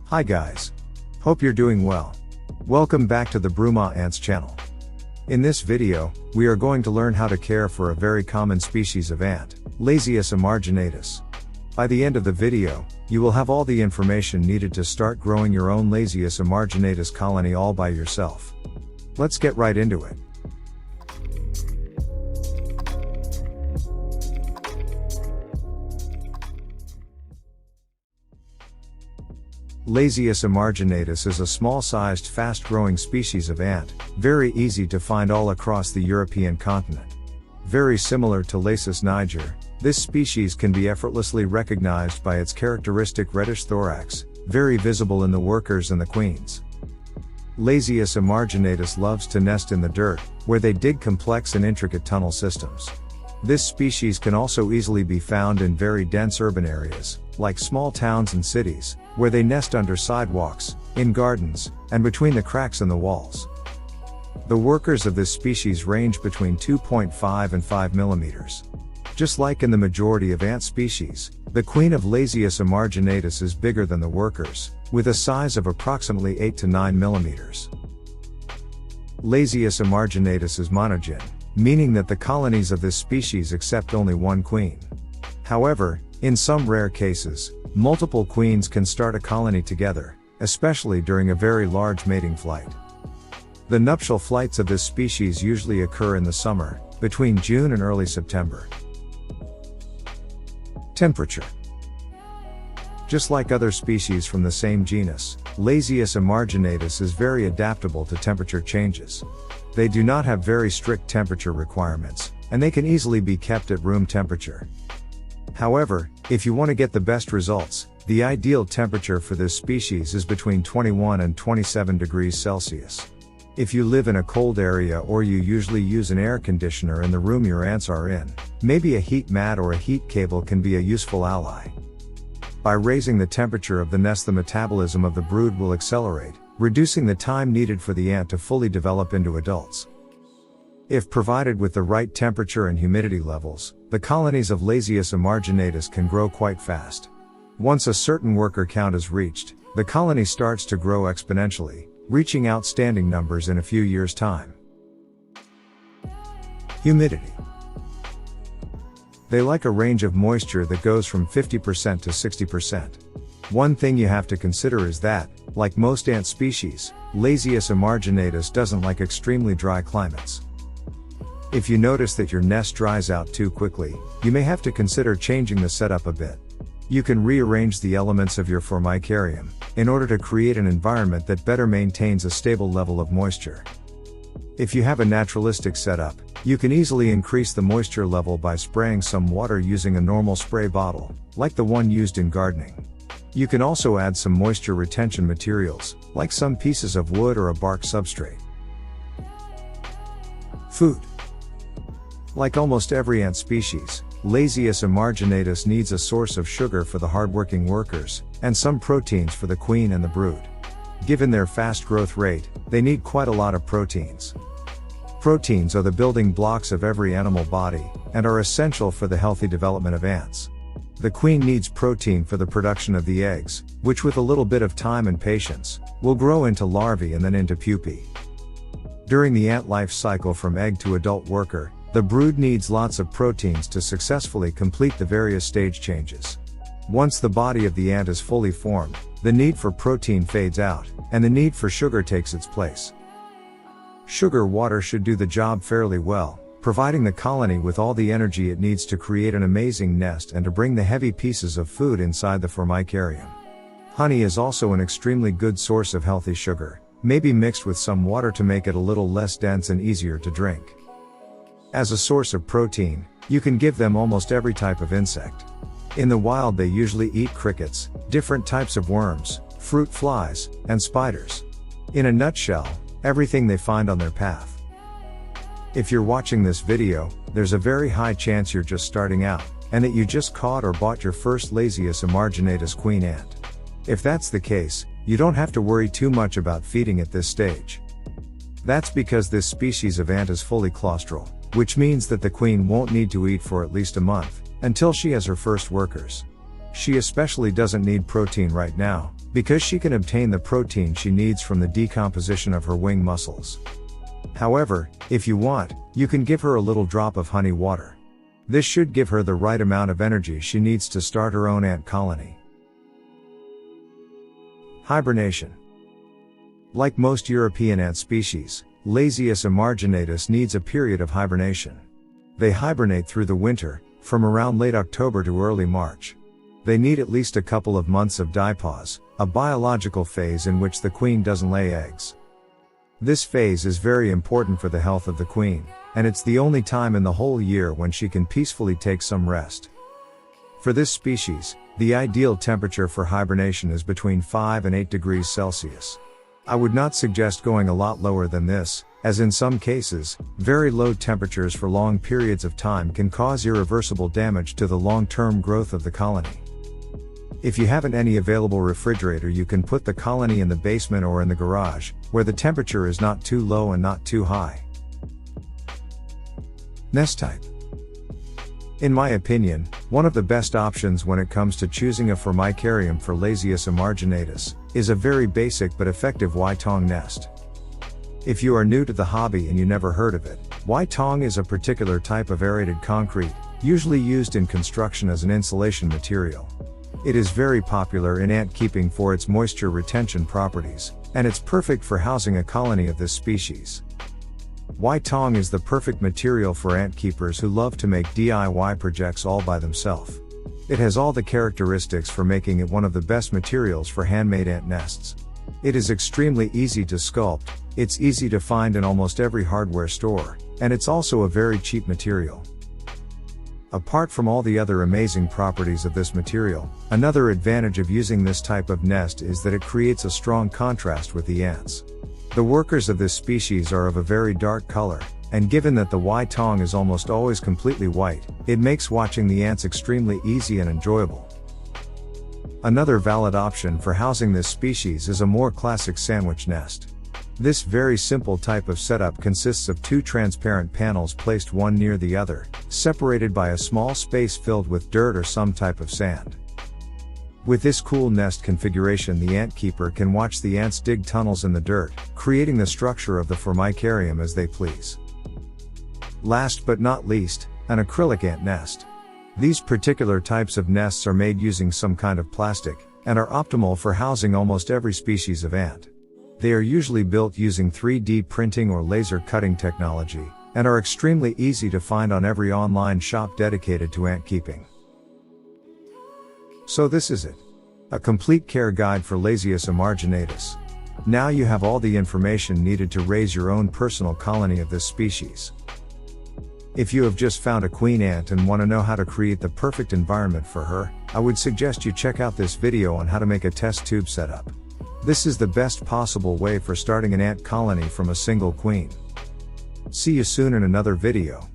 Hi guys. Hope you're doing well. Welcome back to the Bruma Ants channel. In this video, we are going to learn how to care for a very common species of ant, Lasius amarginatus. By the end of the video, you will have all the information needed to start growing your own Lasius amarginatus colony all by yourself. Let's get right into it. Lasius amarginatus is a small-sized, fast-growing species of ant, very easy to find all across the European continent. Very similar to Lasius niger, this species can be effortlessly recognized by its characteristic reddish thorax, very visible in the workers and the queens. Lasius amarginatus loves to nest in the dirt, where they dig complex and intricate tunnel systems. This species can also easily be found in very dense urban areas, like small towns and cities, where they nest under sidewalks, in gardens, and between the cracks in the walls. The workers of this species range between 2.5 and 5 millimeters. Just like in the majority of ant species, the queen of Lasius amarginatus is bigger than the workers, with a size of approximately 8 to 9 millimeters. Lasius amarginatus is monogyn, meaning that the colonies of this species accept only one queen. However, in some rare cases, multiple queens can start a colony together, especially during a very large mating flight. The nuptial flights of this species usually occur in the summer, between June and early September. Temperature. Just like other species from the same genus, Lasius amarginatus is very adaptable to temperature changes. They do not have very strict temperature requirements, and they can easily be kept at room temperature. However, if you want to get the best results, the ideal temperature for this species is between 21 and 27 degrees Celsius. If you live in a cold area or you usually use an air conditioner in the room your ants are in, maybe a heat mat or a heat cable can be a useful ally. By raising the temperature of the nest, the metabolism of the brood will accelerate, reducing the time needed for the ant to fully develop into adults. If provided with the right temperature and humidity levels, the colonies of Lasius amarginatus can grow quite fast. Once a certain worker count is reached, the colony starts to grow exponentially, reaching outstanding numbers in a few years' time. Humidity. They like a range of moisture that goes from 50% to 60%. One thing you have to consider is that, like most ant species, Lasius amarginatus doesn't like extremely dry climates. If you notice that your nest dries out too quickly, you may have to consider changing the setup a bit. You can rearrange the elements of your formicarium, in order to create an environment that better maintains a stable level of moisture. If you have a naturalistic setup, you can easily increase the moisture level by spraying some water using a normal spray bottle, like the one used in gardening. You can also add some moisture retention materials, like some pieces of wood or a bark substrate. Food. Like almost every ant species, Lasius amarginatus needs a source of sugar for the hardworking workers, and some proteins for the queen and the brood. Given their fast growth rate, they need quite a lot of proteins. Proteins are the building blocks of every animal body, and are essential for the healthy development of ants. The queen needs protein for the production of the eggs, which with a little bit of time and patience, will grow into larvae and then into pupae. During the ant life cycle from egg to adult worker, the brood needs lots of proteins to successfully complete the various stage changes. Once the body of the ant is fully formed, the need for protein fades out, and the need for sugar takes its place. Sugar water should do the job fairly well, providing the colony with all the energy it needs to create an amazing nest and to bring the heavy pieces of food inside the formicarium. Honey is also an extremely good source of healthy sugar, maybe mixed with some water to make it a little less dense and easier to drink. As a source of protein, you can give them almost every type of insect. In the wild they usually eat crickets, different types of worms, fruit flies, and spiders. In a nutshell, everything they find on their path. If you're watching this video, there's a very high chance you're just starting out, and that you just caught or bought your first Lasius amarginatus queen ant. If that's the case, you don't have to worry too much about feeding at this stage. That's because this species of ant is fully claustral, which means that the queen won't need to eat for at least a month, until she has her first workers. She especially doesn't need protein right now, because she can obtain the protein she needs from the decomposition of her wing muscles. However, if you want, you can give her a little drop of honey water. This should give her the right amount of energy she needs to start her own ant colony. Hibernation. Like most European ant species, Lasius emarginatus needs a period of hibernation. They hibernate through the winter, from around late October to early March. They need at least a couple of months of diapause, a biological phase in which the queen doesn't lay eggs. This phase is very important for the health of the queen, and it's the only time in the whole year when she can peacefully take some rest. For this species, the ideal temperature for hibernation is between 5 and 8 degrees Celsius. I would not suggest going a lot lower than this, as in some cases, very low temperatures for long periods of time can cause irreversible damage to the long-term growth of the colony. If you haven't any available refrigerator, you can put the colony in the basement or in the garage, where the temperature is not too low and not too high. Nest type. In my opinion, one of the best options when it comes to choosing a formicarium for Lasius emarginatus is a very basic but effective Y-tong nest. If you are new to the hobby and you never heard of it, Y-tong is a particular type of aerated concrete, usually used in construction as an insulation material. It is very popular in ant keeping for its moisture retention properties, and it's perfect for housing a colony of this species. Y-tong is the perfect material for ant keepers who love to make DIY projects all by themselves. It has all the characteristics for making it one of the best materials for handmade ant nests. It is extremely easy to sculpt, it's easy to find in almost every hardware store, and it's also a very cheap material. Apart from all the other amazing properties of this material, another advantage of using this type of nest is that it creates a strong contrast with the ants. The workers of this species are of a very dark color, and given that the Y-tong is almost always completely white, it makes watching the ants extremely easy and enjoyable. Another valid option for housing this species is a more classic sandwich nest. This very simple type of setup consists of two transparent panels placed one near the other, separated by a small space filled with dirt or some type of sand. With this cool nest configuration, the ant keeper can watch the ants dig tunnels in the dirt, creating the structure of the formicarium as they please. Last but not least, an acrylic ant nest. These particular types of nests are made using some kind of plastic, and are optimal for housing almost every species of ant. They are usually built using 3D printing or laser cutting technology, and are extremely easy to find on every online shop dedicated to ant keeping. So this is it. A complete care guide for Lasius emarginatus. Now you have all the information needed to raise your own personal colony of this species. If you have just found a queen ant and want to know how to create the perfect environment for her, I would suggest you check out this video on how to make a test tube setup. This is the best possible way for starting an ant colony from a single queen. See you soon in another video.